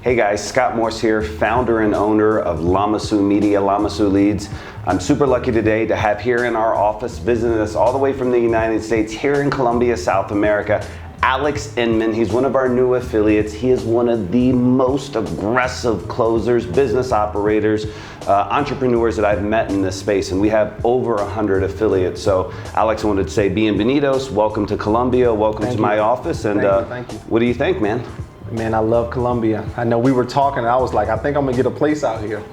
Hey guys, Scott Morse here, founder and owner of 𝒐𝒏 Media, 𝒐𝒏 Leads. I'm super lucky today to have here in our office, visiting us all the way from the United States, here in Colombia, South America, Alex Inman. He's one of our new affiliates. He is one of the most aggressive closers, business operators, entrepreneurs that I've met in this space, and we have over 100 affiliates. So Alex, I wanted to say bienvenidos, welcome to Colombia, welcome to my office, and thank you. What do you think, man? Man, I love Colombia. I know we were talking, and I was like, I think I'm gonna get a place out here.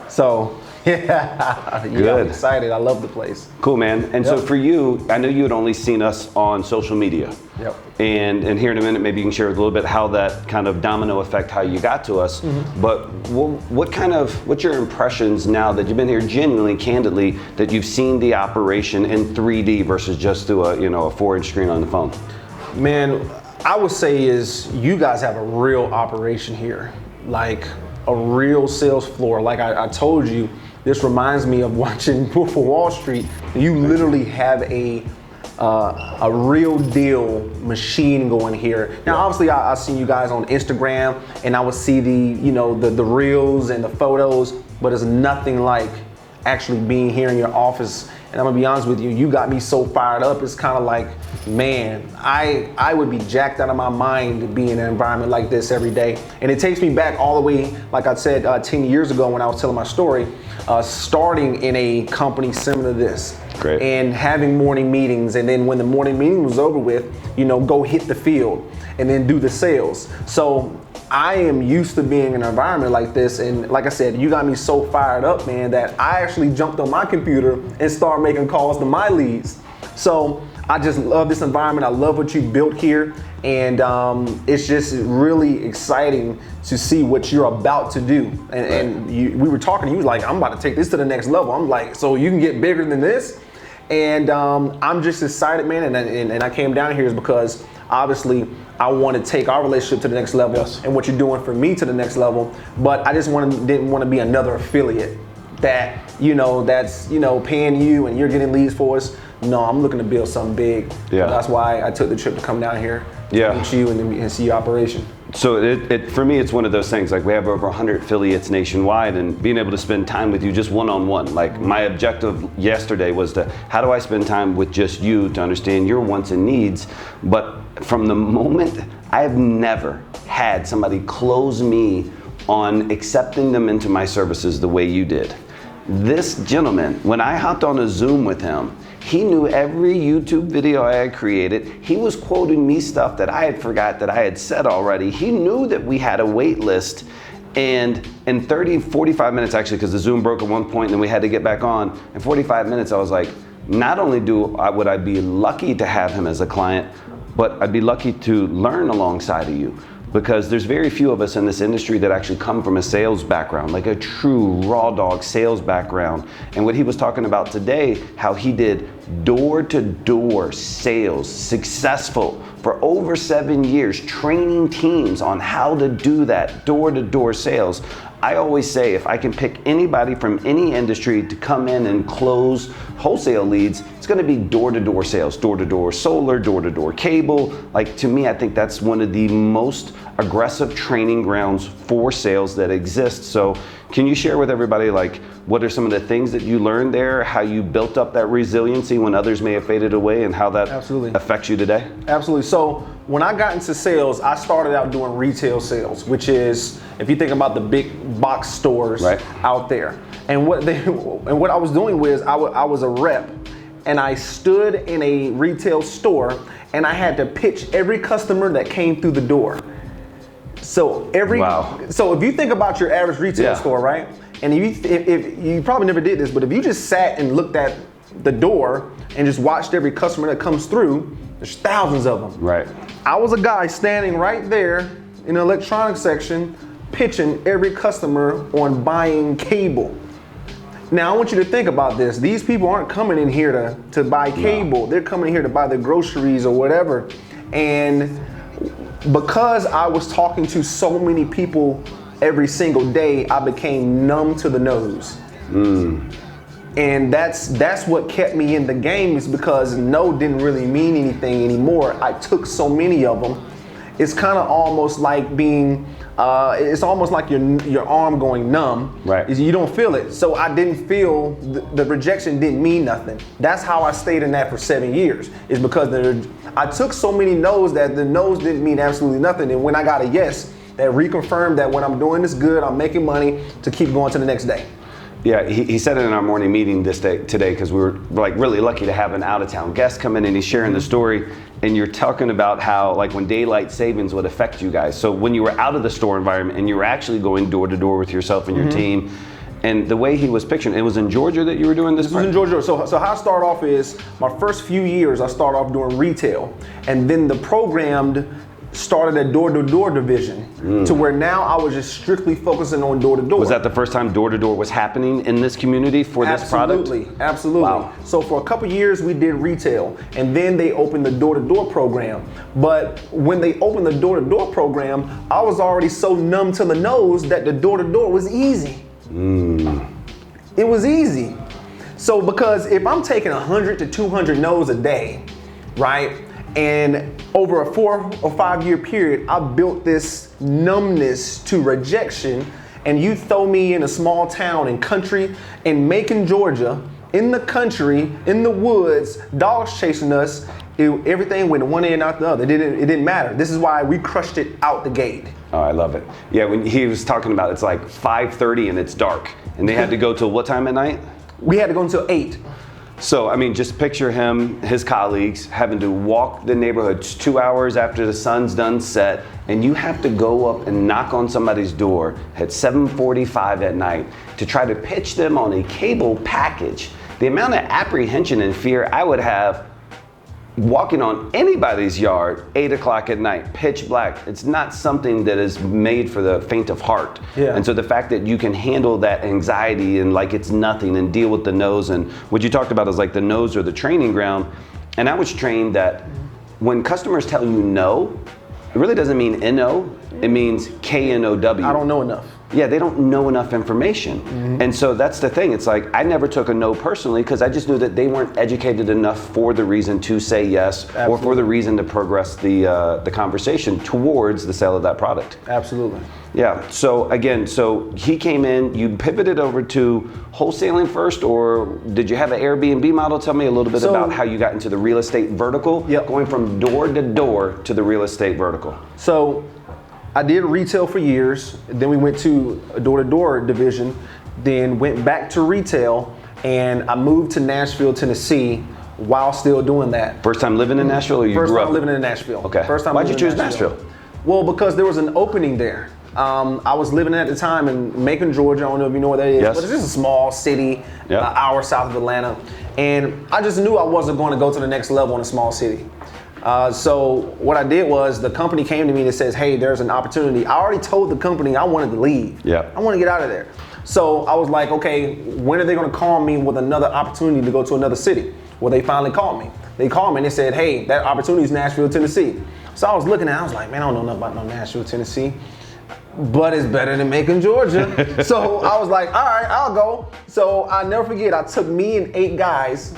So, yeah, I'm excited. I love the place. Cool, man. And so for you, I know you had only seen us on social media. Yep. And here in a minute, maybe you can share a little bit how that kind of domino effect, how you got to us. Mm-hmm. But what's your impressions now that you've been here genuinely, candidly, that you've seen the operation in 3D versus just through a 4-inch screen on the phone? Man, I would say is you guys have a real operation here, like a real sales floor. Like I told you, this reminds me of watching Wolf of Wall Street. You literally have a real deal machine going here. Now, obviously, I've seen you guys on Instagram, and I would see the reels and the photos, but it's nothing like actually being here in your office. And I'm gonna be honest with you, you got me so fired up. It's kind of like, man, I would be jacked out of my mind to be in an environment like this every day. And it takes me back all the way, like I said, 10 years ago when I was telling my story, starting in a company similar to this. Great. And having morning meetings, and then when the morning meeting was over with, go hit the field and then do the sales. So I am used to being in an environment like this, and like I said, you got me so fired up, man, that I actually jumped on my computer and started making calls to my leads. So I just love this environment. I love what you built here, and it's just really exciting to see what you're about to do. And we were talking, he was like, I'm about to take this to the next level. I'm like, so you can get bigger than this? And I'm just excited, man, and I came down here is because obviously I want to take our relationship to the next level. Yes. And what you're doing for me to the next level. But I just didn't want to be another affiliate that, that's, paying you and you're getting leads for us. No, I'm looking to build something big. Yeah. That's why I took the trip to come down here to meet you and see your operation. So for me, it's one of those things, like we have over 100 affiliates nationwide, and being able to spend time with you just one-on-one. Like my objective yesterday was how do I spend time with just you to understand your wants and needs? But from the moment, I have never had somebody close me on accepting them into my services the way you did. This gentleman, when I hopped on a Zoom with him, he knew every YouTube video I had created. He was quoting me stuff that I had forgot that I had said already. He knew that we had a wait list, and in 45 minutes actually, because the Zoom broke at one point and then we had to get back on, in 45 minutes I was like, not only would I be lucky to have him as a client, but I'd be lucky to learn alongside of you. Because there's very few of us in this industry that actually come from a sales background, like a true raw dog sales background. And what he was talking about today, how he did door-to-door sales, successful for over 7 years, training teams on how to do that door-to-door sales. I always say, if I can pick anybody from any industry to come in and close wholesale leads, it's gonna be door-to-door sales, door-to-door solar, door-to-door cable. Like, to me, I think that's one of the most aggressive training grounds for sales that exist. So can you share with everybody, like, what are some of the things that you learned there, how you built up that resiliency when others may have faded away, and how that affects you today? Absolutely. So when I got into sales, I started out doing retail sales, which is, if you think about the big box stores out there. And what I was doing was I was a rep, and I stood in a retail store, and I had to pitch every customer that came through the door. So so if you think about your average retail store, right? And if you probably never did this, but if you just sat and looked at the door and just watched every customer that comes through, there's thousands of them. Right. I was a guy standing right there in the electronics section, pitching every customer on buying cable. Now I want you to think about this. These people aren't coming in here to buy cable. No. They're coming in here to buy their groceries or whatever. And because I was talking to so many people every single day, I became numb to the nose. And that's what kept me in the game, is because no didn't really mean anything anymore. I took so many of them. It's kind of almost like being it's almost like your arm going numb. Right. You don't feel it. So I didn't feel the rejection didn't mean nothing. That's how I stayed in that for 7 years. Is because I took so many no's that the no's didn't mean absolutely nothing. And when I got a yes, that reconfirmed that what I'm doing is good. I'm making money to keep going to the next day. Yeah, he said it in our morning meeting today because we were like really lucky to have an out-of-town guest come in and he's sharing the story, and you're talking about how like when daylight savings would affect you guys. So when you were out of the store environment and you were actually going door to door with yourself and your team, and the way he was picturing, it was in Georgia that you were doing this? This was in Georgia. So how I start off is my first few years I started off doing retail, and then the programmed started a door-to-door division to where now I was just strictly focusing on door-to-door. Was that the first time door-to-door was happening in this community for this product? Absolutely. Wow. So for a couple years we did retail, and then they opened the door-to-door program. But when they opened the door-to-door program, I was already so numb to the nose that the door-to-door was easy. It was easy. So because if I'm taking 100 to 200 no's a day, right? And over a 4 or 5 year period, I built this numbness to rejection. And you throw me in a small town and country in Macon, Georgia, in the country, in the woods, dogs chasing us, everything went one end out the other. It didn't matter. This is why we crushed it out the gate. Oh, I love it. Yeah, when he was talking about it's like 5:30 and it's dark, and they had to go till what time at night? We had to go until 8. So, I mean, just picture him, his colleagues, having to walk the neighborhoods 2 hours after the sun's done set, and you have to go up and knock on somebody's door at 7:45 at night to try to pitch them on a cable package. The amount of apprehension and fear I would have walking on anybody's yard 8 o'clock at night, pitch black, it's not something that is made for the faint of heart. Yeah. And so the fact that you can handle that anxiety and like it's nothing and deal with the no's, and what you talked about is like the no's are the training ground. And I was trained that when customers tell you no, it really doesn't mean N-O, it means K-N-O-W. I don't know enough. Yeah, they don't know enough information. And so that's the thing. It's like, I never took a no personally because I just knew that they weren't educated enough for the reason to say yes. Absolutely. Or for the reason to progress the conversation towards the sale of that product. Absolutely. Yeah, so again, so he came in, you pivoted over to wholesaling first, or did you have an Airbnb model? Tell me a little bit about how you got into the real estate vertical, going from door to door to the real estate vertical. So I did retail for years, then we went to a door-to-door division, then went back to retail, and I moved to Nashville, Tennessee while still doing that. First time living in Nashville, or you grew up? First time living in Nashville. Okay. First time. Why'd you choose Nashville? Well, because there was an opening there. I was living at the time in Macon, Georgia. I don't know if you know where that is, but it's just a small city, an hour south of Atlanta. And I just knew I wasn't going to go to the next level in a small city. So what I did was the company came to me and says, hey, there's an opportunity. I already told the company I wanted to leave. I want to get out of there. So I was like, okay, when are they going to call me with another opportunity to go to another city? Well, they finally called me. They called me and they said, hey, that opportunity is Nashville, Tennessee. So I was looking at it, I was like, man, I don't know nothing about no Nashville, Tennessee, but it's better than Macon, Georgia. So I was like, all right, I'll go. So I'll never forget, I took me and 8 guys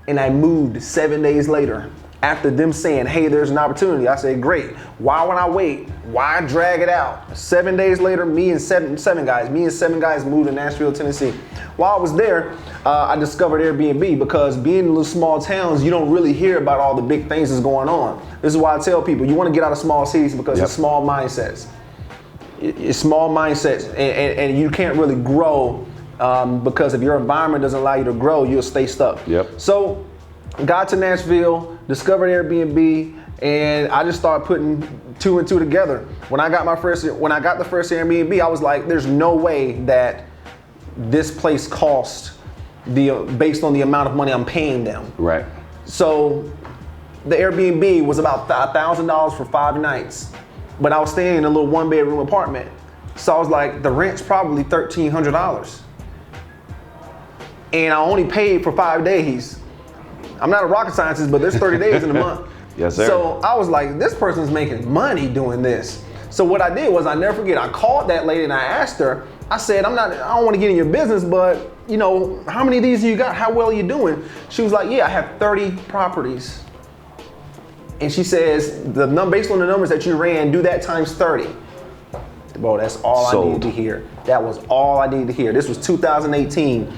and I moved 7 days later. After them saying, hey, there's an opportunity, I said, great. Why would I wait? Why drag it out? 7 days later, me and seven guys moved to Nashville, Tennessee. While I was there, I discovered Airbnb because being in little small towns, you don't really hear about all the big things that's going on. This is why I tell people, you want to get out of small cities because it's small mindsets. It's small mindsets, and you can't really grow because if your environment doesn't allow you to grow, you'll stay stuck. So got to Nashville, discovered Airbnb, and I just started putting 2 and 2 together. When I got the first Airbnb, I was like, there's no way that this place cost based on the amount of money I'm paying them. Right. So the Airbnb was about $1,000 for 5 nights, but I was staying in a little 1-bedroom apartment. So I was like, the rent's probably $1,300. And I only paid for 5 days. I'm not a rocket scientist, but there's 30 days in a month. Yes, sir. So I was like, this person's making money doing this. So what I did was, I never forget, I called that lady and I asked her, I said, I don't want to get in your business, but you know, how many of these you got? How well are you doing? She was like, yeah, I have 30 properties. And she says, based on the numbers that you ran, do that times 30. Bro, that's all I needed to hear. That was all I needed to hear. This was 2018.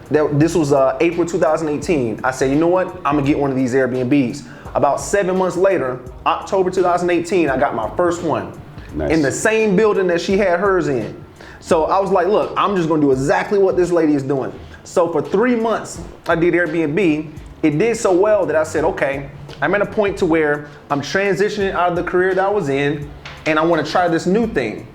This was April 2018. I said, you know what? I'm gonna get one of these Airbnbs. About 7 months later, October 2018, I got my first one. Nice. In the same building that she had hers in. So I was like, look, I'm just gonna do exactly what this lady is doing. So for 3 months, I did Airbnb. It did so well that I said, okay, I'm at a point to where I'm transitioning out of the career that I was in, and I wanna try this new thing.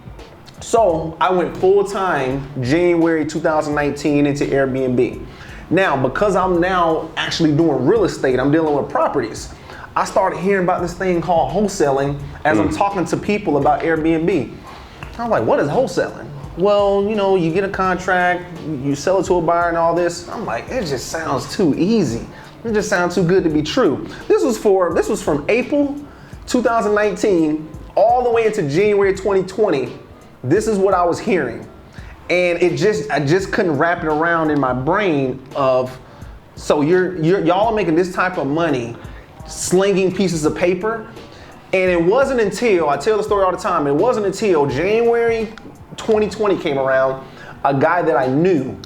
So I went full-time January 2019 into Airbnb. Now, because I'm now actually doing real estate, I'm dealing with properties, I started hearing about this thing called wholesaling as I'm talking to people about Airbnb. I'm like, what is wholesaling? Well, you know, you get a contract, you sell it to a buyer and all this. I'm like, it just sounds too easy. It just sounds too good to be true. This was from April 2019 all the way into January 2020. This is what I was hearing. And I just couldn't wrap it around in my brain of, so y'all are making this type of money slinging pieces of paper. And it wasn't until, I tell the story all the time, it wasn't until January 2020 came around, a guy that I knew.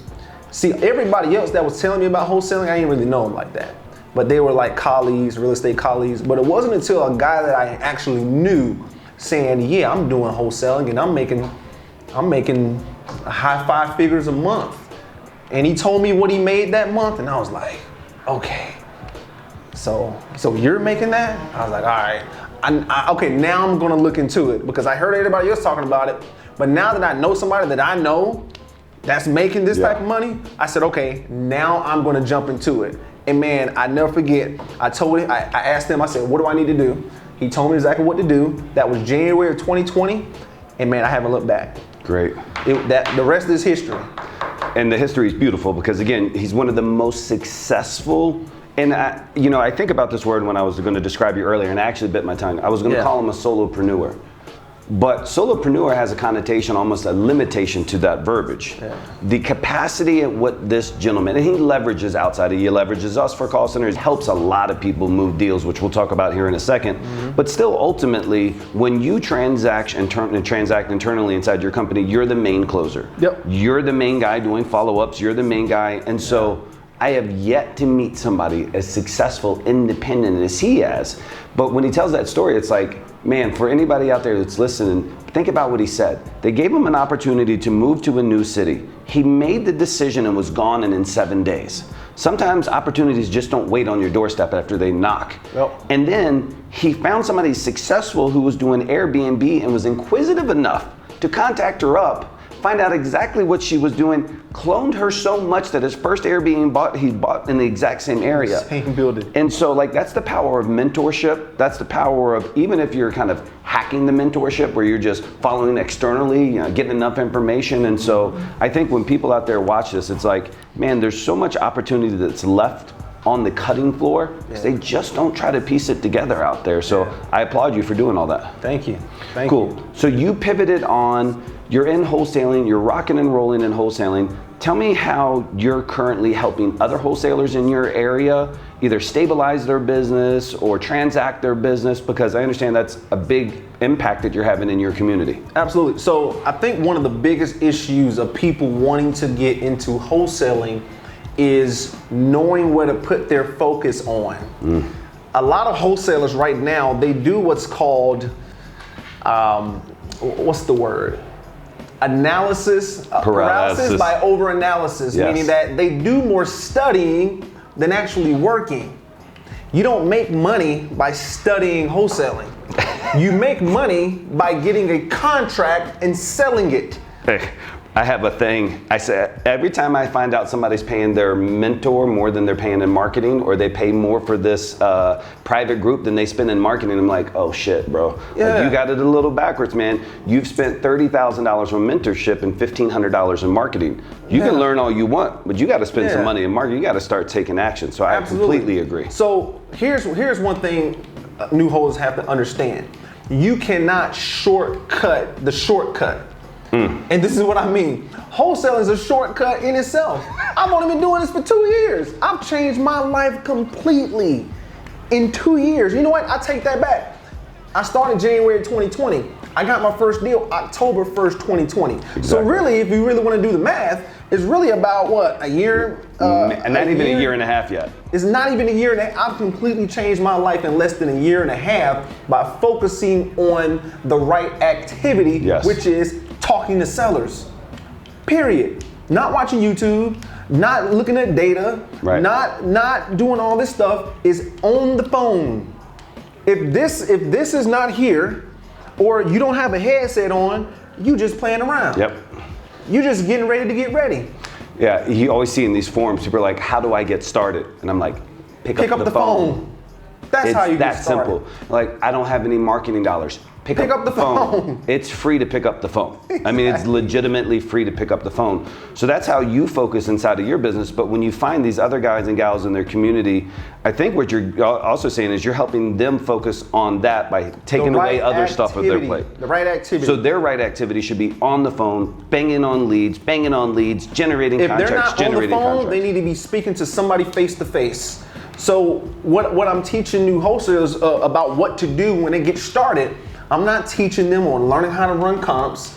See, everybody else that was telling me about wholesaling, I didn't really know him like that. But they were like colleagues, real estate colleagues. But it wasn't until a guy that I actually knew saying, yeah, I'm doing wholesaling and I'm making a high 5 figures a month. And he told me what he made that month, and I was like, okay. So you're making that? I was like, all right. Okay, now I'm gonna look into it because I heard everybody else talking about it. But now that I know somebody that I know that's making this type of money, I said, okay, now I'm gonna jump into it. And man, I never forget, I asked him, I said, what do I need to do? He told me exactly what to do. That was January of 2020. And man, I haven't looked back. Great. The rest is history. And the history is beautiful because again, he's one of the most successful. And I think about this word when I was going to describe you earlier, and I actually bit my tongue. I was going to call him a solopreneur. But solopreneur has a connotation, almost a limitation to that verbiage. Yeah. The capacity at what this gentleman, and he leverages outside, he leverages us for call centers, helps a lot of people move deals, which we'll talk about here in a second. Mm-hmm. But still, ultimately, when you transact internally inside your company, you're the main closer. Yep. You're the main guy doing follow-ups, you're the main guy. And so I have yet to meet somebody as successful, independent as he has. But when he tells that story, it's like, man, for anybody out there that's listening, think about what he said. They gave him an opportunity to move to a new city. He made the decision and was gone in 7 days. Sometimes opportunities just don't wait on your doorstep after they knock. Yep. And then he found somebody successful who was doing Airbnb and was inquisitive enough to contact her up, find out exactly what she was doing, cloned her so much that his first Airbnb he bought in the exact same area. Same building. And so that's the power of mentorship. That's the power of, even if you're kind of hacking the mentorship where you're just following externally, getting enough information. And so I think when people out there watch this, it's like, man, there's so much opportunity that's left on the cutting floor because they just don't try to piece it together out there. So I applaud you for doing all that. Thank you. Cool. So you pivoted on, you're in wholesaling, you're rocking and rolling in wholesaling. Tell me how you're currently helping other wholesalers in your area either stabilize their business or transact their business, because I understand that's a big impact that you're having in your community. Absolutely. So I think one of the biggest issues of people wanting to get into wholesaling is knowing where to put their focus on. A lot of wholesalers right now, they do what's called, what's the word? Paralysis by over-analysis, meaning that they do more studying than actually working. You don't make money by studying wholesaling. You make money by getting a contract and selling it. Hey, I have a thing. I say every time I find out somebody's paying their mentor more than they're paying in marketing, or they pay more for this private group than they spend in marketing, I'm like, oh shit, bro. Like, you got it a little backwards, man. You've spent $30,000 on mentorship and $1,500 in marketing. You can learn all you want, but you got to spend some money in marketing. You got to start taking action. So I completely agree. So here's one thing new holders have to understand. You cannot shortcut the shortcut. And this is what I mean. Wholesaling is a shortcut in itself. I've only been doing this for 2 years. I've changed my life completely in 2 years. You know what? I take that back. I started January 2020. I got my first deal October 1st, 2020. Exactly. So really, if you really want to do the math, it's really about what, a year? And not even a year and a half yet. It's not even a year and a half. I've completely changed my life in less than a year and a half by focusing on the right activity, yes. which is talking to sellers. Period. Not watching YouTube, not looking at data, right. not doing all this stuff. Is on the phone. If this is not here, or you don't have a headset on, you just playing around. Yep. You just getting ready to get ready. Yeah, you always see in these forums, people are like, how do I get started? And I'm like, pick up the phone. That's how you get started. It's that simple. Like, I don't have any marketing dollars. Pick up the phone. It's free to pick up the phone. Exactly. I mean, it's legitimately free to pick up the phone. So that's how you focus inside of your business. But when you find these other guys and gals in their community, I think what you're also saying is you're helping them focus on that by taking away other stuff of their plate. The right activity. So their right activity should be on the phone, banging on leads, generating if contracts, they're not generating on the phone, contracts. they need to be speaking to somebody face to face. So what I'm teaching new wholesalers about what to do when they get started, I'm not teaching them on learning how to run comps,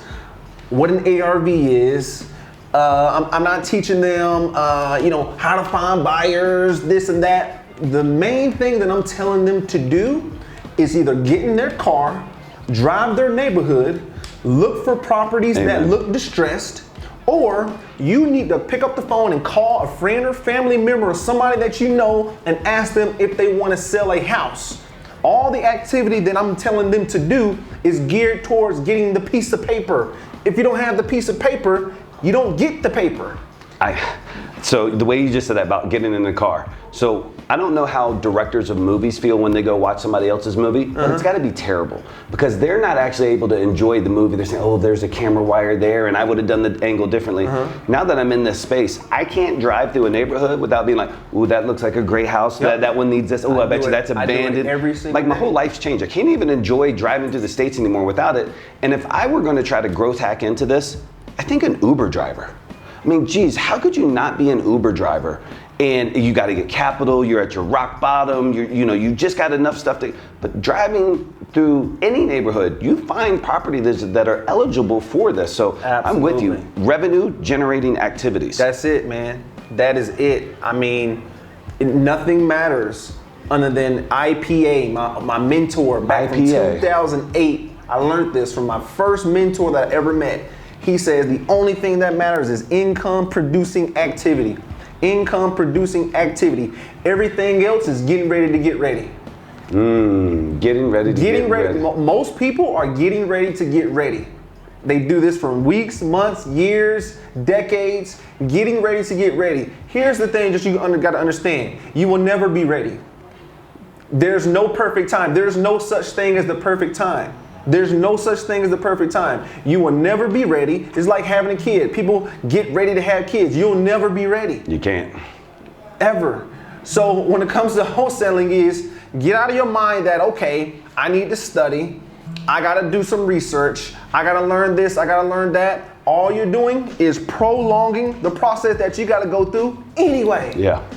what an ARV is. I'm not teaching them, how to find buyers, this and that. The main thing that I'm telling them to do is either get in their car, drive their neighborhood, look for properties Amen. that look distressed, or you need to pick up the phone and call a friend or family member or somebody that you know and ask them if they want to sell a house. All the activity that I'm telling them to do is geared towards getting the piece of paper. If you don't have the piece of paper, you don't get the paper. So the way you just said that about getting in the car. So I don't know how directors of movies feel when they go watch somebody else's movie, but it's gotta be terrible because they're not actually able to enjoy the movie. They're saying, oh, there's a camera wire there and I would have done the angle differently. Now that I'm in this space, I can't drive through a neighborhood without being like, ooh, that looks like a great house. Yep. That one needs this. Oh, I bet you that's abandoned. Every single like my day. whole life's changed. I can't even enjoy driving through the States anymore without it. And if I were gonna try to growth hack into this, I think an Uber driver. I mean, geez, how could you not be an Uber driver? And you got to get capital. You're at your rock bottom. You just got enough stuff to. But driving through any neighborhood, you find property that are eligible for this. So I'm with you. Revenue generating activities. That's it, man. That is it. I mean, nothing matters other than IPA. My mentor back in 2008. I learned this from my first mentor that I ever met. He says the only thing that matters is income producing activity. Income producing activity. Everything else is getting ready to get ready. Getting ready to get ready. Most people are getting ready to get ready. They do this for weeks, months, years, decades, getting ready to get ready. Here's the thing that you got to understand. You will never be ready. There's no perfect time. There's no such thing as the perfect time. There's no such thing as the perfect time. You will never be ready. It's like having a kid. People get ready to have kids. You'll never be ready. You can't. Ever. So when it comes to wholesaling is get out of your mind that, okay, I need to study. I got to do some research. I got to learn this. I got to learn that. All you're doing is prolonging the process that you got to go through anyway. Yeah.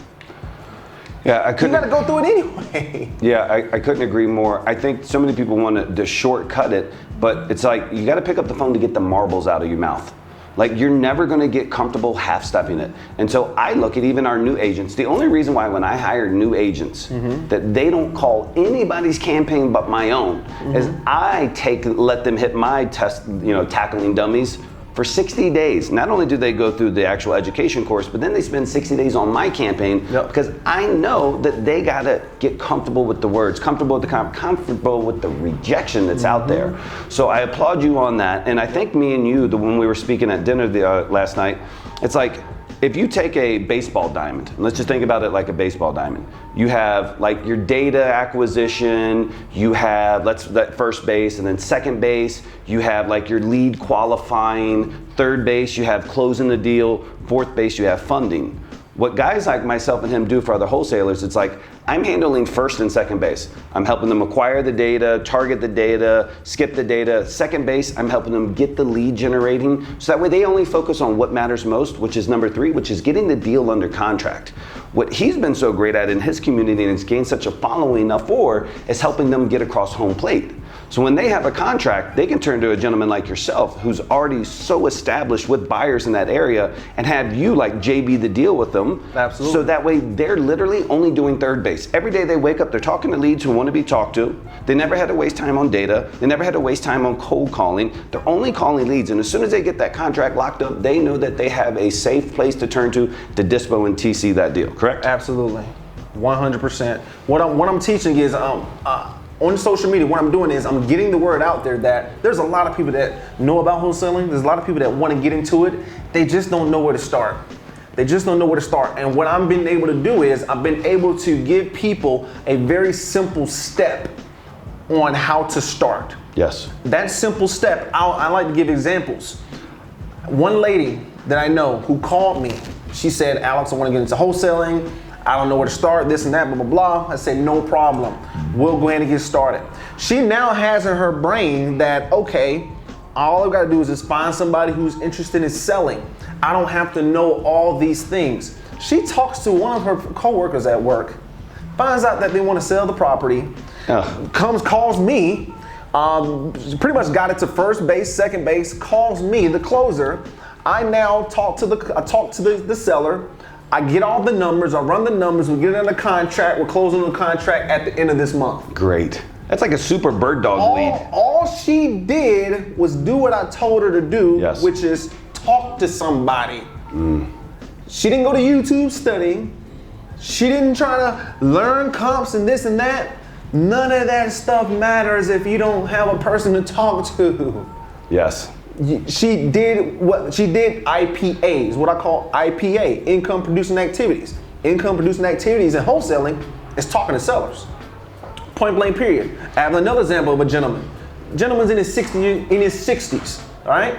Yeah, I couldn't. You got to go through it anyway. Yeah, I couldn't agree more. I think so many people want to shortcut it, but it's like you got to pick up the phone to get the marbles out of your mouth. Like you're never going to get comfortable half-stepping it. And so I look at even our new agents. The only reason why when I hire new agents that they don't call anybody's campaign but my own is I let them hit my test, tackling dummies for 60 days. Not only do they go through the actual education course, but then they spend 60 days on my campaign because I know that they gotta get comfortable with the words, comfortable with comfortable with the rejection that's out there. So I applaud you on that. And I think me and you, when we were speaking at dinner last night, it's like, if you take a baseball diamond, let's just think about it like a baseball diamond. You have like your data acquisition, you have that first base, and then second base, you have like your lead qualifying, third base, you have closing the deal, fourth base, you have funding. What guys like myself and him do for other wholesalers, it's like, I'm handling first and second base. I'm helping them acquire the data, target the data, skip the data. Second base, I'm helping them get the lead generating. So that way they only focus on what matters most, which is number 3, which is getting the deal under contract. What he's been so great at in his community and has gained such a following enough for is helping them get across home plate. So when they have a contract, they can turn to a gentleman like yourself who's already so established with buyers in that area and have you like JB the deal with them. Absolutely. So that way they're literally only doing third base. Every day they wake up, they're talking to leads who want to be talked to. They never had to waste time on data. They never had to waste time on cold calling. They're only calling leads. And as soon as they get that contract locked up, they know that they have a safe place to turn to dispo and TC that deal, correct? Absolutely, 100%. What I'm teaching is on social media, what I'm doing is I'm getting the word out there that there's a lot of people that know about wholesaling. There's a lot of people that want to get into it. They just don't know where to start. They just don't know where to start. And what I've been able to do is I've been able to give people a very simple step on how to start. Yes. That simple step, I like to give examples. One lady that I know who called me, she said, Alex, I want to get into wholesaling. I don't know where to start, this and that, blah, blah, blah. I said, no problem. We'll go ahead and get started. She now has in her brain that, okay, all I've got to do is just find somebody who's interested in selling. I don't have to know all these things. She talks to one of her coworkers at work, finds out that they want to sell the property, calls me, pretty much got it to first base, second base, calls me, the closer. I now talk to the seller. I get all the numbers, I run the numbers, we get it under contract, we're closing the contract at the end of this month. Great. That's like a super bird dog lead. All she did was do what I told her to do, Yes. which is talk to somebody. She didn't go to YouTube studying. She didn't try to learn comps and this and that. None of that stuff matters if you don't have a person to talk to. Yes. She did IPAs, what I call IPA, income producing activities. Income producing activities in wholesaling is talking to sellers. Point blank period. I have another example of a gentleman. Gentleman's in his 60s, all right?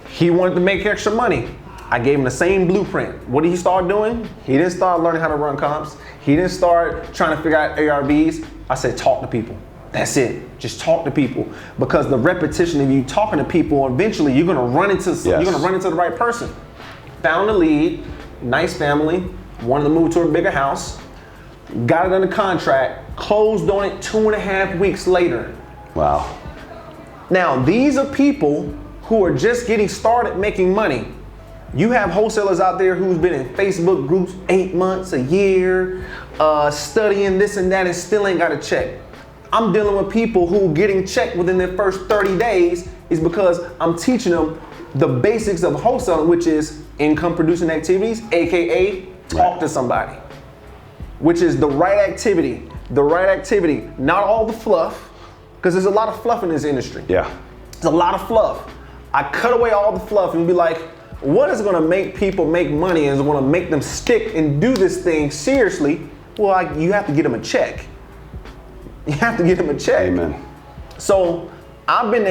He wanted to make extra money. I gave him the same blueprint. What did he start doing? He didn't start learning how to run comps. He didn't start trying to figure out ARVs. I said, talk to people. That's it. Just talk to people, because the repetition of you talking to people, eventually you're gonna run into the right person. Found a lead, nice family, wanted to move to a bigger house, got it under contract, closed on it 2.5 weeks later. Wow. Now these are people who are just getting started making money. You have wholesalers out there who's been in Facebook groups 8 months, a year, studying this and that and still ain't got a check. I'm dealing with people who getting checked within their first 30 days is because I'm teaching them the basics of wholesaling, which is income producing activities, AKA talk to somebody, which is the right activity, not all the fluff, because there's a lot of fluff in this industry. Yeah. There's a lot of fluff. I cut away all the fluff and be like, what is gonna make people make money and is gonna make them stick and do this thing seriously? Well, you have to get them a check. You have to get them a check. Amen. So I've been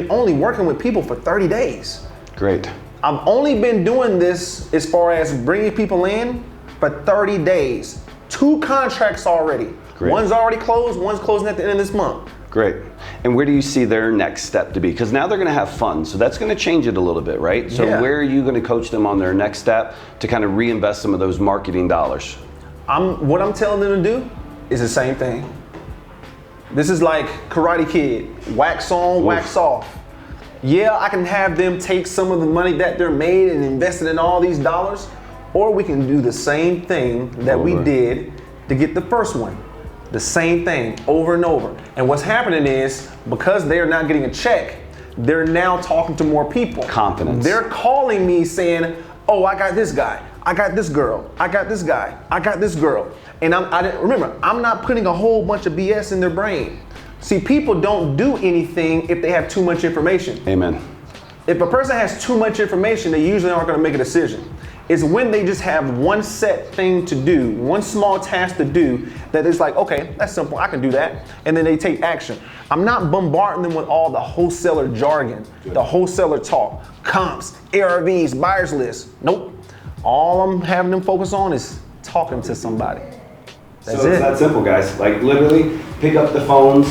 only working with people for 30 days. Great. I've only been doing this as far as bringing people in for 30 days. 2 contracts already. Great. One's already closed, one's closing at the end of this month. Great. And where do you see their next step to be? Because now they're going to have fun, so that's going to change it a little bit, right? So where are you going to coach them on their next step to kind of reinvest some of those marketing dollars? What I'm telling them to do is the same thing. This is like Karate Kid, wax on, wax off. Yeah, I can have them take some of the money that they're made and invest it in all these dollars, or we can do the same thing that we did to get the first one. The same thing over and over. And what's happening is, because they're not getting a check, they're now talking to more people. Confidence. They're calling me saying, oh, I got this guy, I got this girl, I got this guy, I got this girl. And remember, I'm not putting a whole bunch of BS in their brain. See, people don't do anything if they have too much information. Amen. If a person has too much information, they usually aren't gonna make a decision. It's when they just have one set thing to do, one small task to do, that it's like, okay, that's simple, I can do that. And then they take action. I'm not bombarding them with all the wholesaler jargon, the wholesaler talk, comps, ARVs, buyers list. Nope. All I'm having them focus on is talking to somebody. That's So it's it. that simple, guys. Like literally pick up the phones,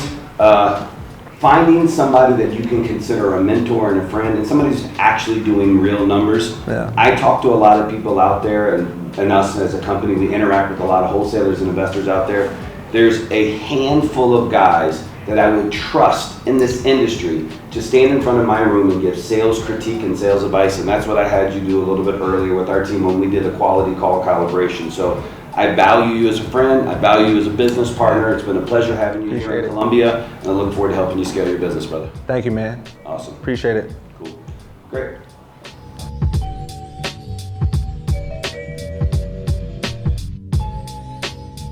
finding somebody that you can consider a mentor and a friend, and somebody who's actually doing real numbers. Yeah. I talk to a lot of people out there, and us as a company, we interact with a lot of wholesalers and investors out there. there's a handful of guys that I would trust in this industry to stand in front of my room and give sales critique and sales advice, and that's what I had you do a little bit earlier with our team when we did a quality call calibration. So I value you as a friend, I value you as a business partner. It's been a pleasure having you here in Columbia, and I look forward to helping you scale your business, brother. Thank you, man. Awesome. Appreciate it. Cool. Great.